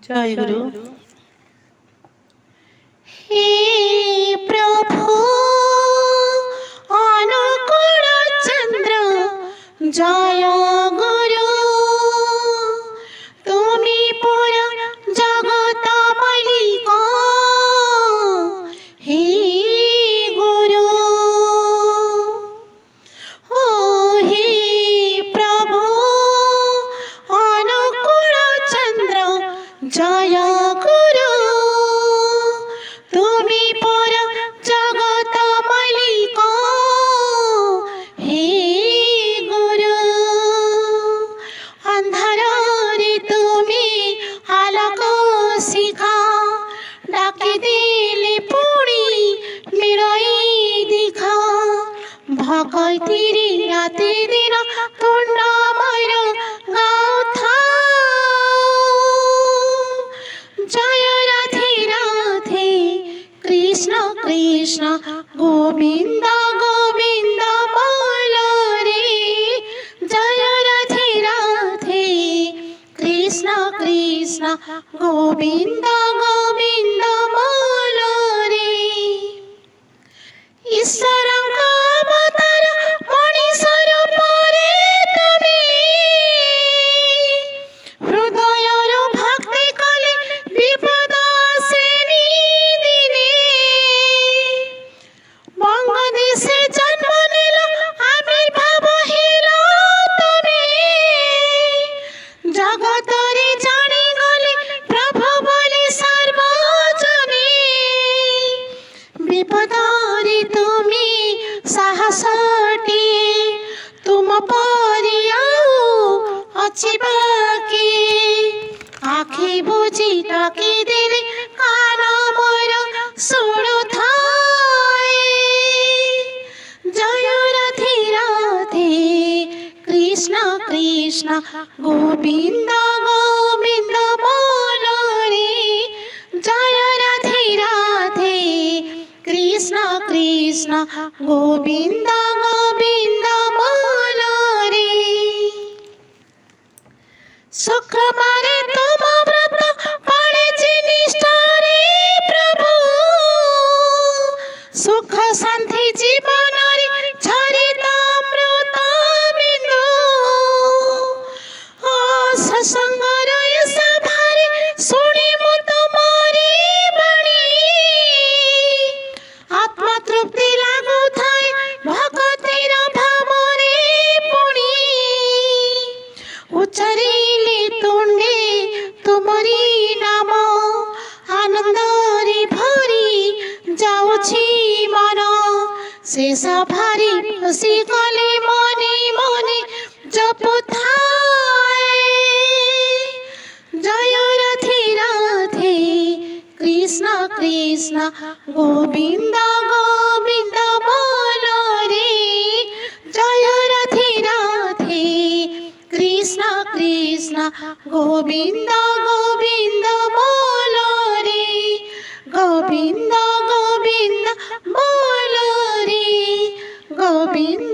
জয় গুরু। হে প্রভু অনুকূল চন্দ্র জয় গুরু, তুমি পুরা জগত মালিক। হে গুরু ও হে প্রভু অনুকূল চন্দ্র জয় গুরু, তুমি পুরা জগত মালিক। হে গুরু ଅନ୍ଧାରରେ তুমি আলোক শিখা, ডাকি দিলে পুଣି মিଳଇ দেখা। ভগতিরে রাতে দিন তুণ্ডময় গাউথাও। জয় রাধে রাধে কৃষ্ণ কৃষ্ণ গোবিন্দ গোবিন্দ বল রে। জয় রাধে রাধে কৃষ্ণ কৃষ্ণ গোবিন্দ গোবিন্দ বল রে। ঈশ্বরଙ୍କ অবতার মଣିষর পরে তুমি, হৃদয়ର ভক্তি কলে বিপদ আসেনি দিনে। বঙ্গদেশে জন্ম নিল আবির্ভাব হেল তুমি, জগতরে জানি গলে প্রভু বলে সর্বজনে। বিপদরে তুমি সাহসটিয়ে, তুম পরি ଆଉ ଅଛି ବାକି। ଆଖି ବୁଜି ଡାକି ଦେଲେ କାନ ମୋର ଶୁଣୁଥାଏ। ଜୟ ରାଧେ ରାଧେ কৃষ্ণ কৃষ্ণ গোবিন্দ গোবিন্দ বল রে। জয় রাধে রাধে কৃষ্ণ কৃষ্ণ গোবিন্দ গোবিন্দ বল রে। শুক্রবারে তুম ব্রত পড়েছি নিষ্ঠারে প্রভু, সুখ শান্তি জীবନରେ ঝরিত অমৃত বিন্দু। ও সৎসঙ্গର ଏ ସଭାରେ ଶୁଣିମୁ ତୁମରି ବାଣୀ, ଆତ୍ମା ତୃପ୍ତି ଲାଗୁଥାଏ ଭଗତିର ଭାବରେ ପୁଣି। ଉଚ୍ଚାରିଲେ ତୁଣ୍ଡେ ତୁମରି ନାମ, ଆନନ୍ଦରେ ଭରି ଯାଉଛି ମନ। ସେ ସଭାରେ ବସି ଗଲେ ମନେ ମନେ ଜପୁଥାଏ। জয় রাধে রাধে কৃষ্ণ কৃষ্ণ গোবিন্দ গোবিন্দ বল রে। জয় রাধে রাধে কৃষ্ণ কৃষ্ণ গোবিন্দ গোবিন্দ বল রে। গোবিন্দ গোবিন্দ বল রে। গোবিন্দ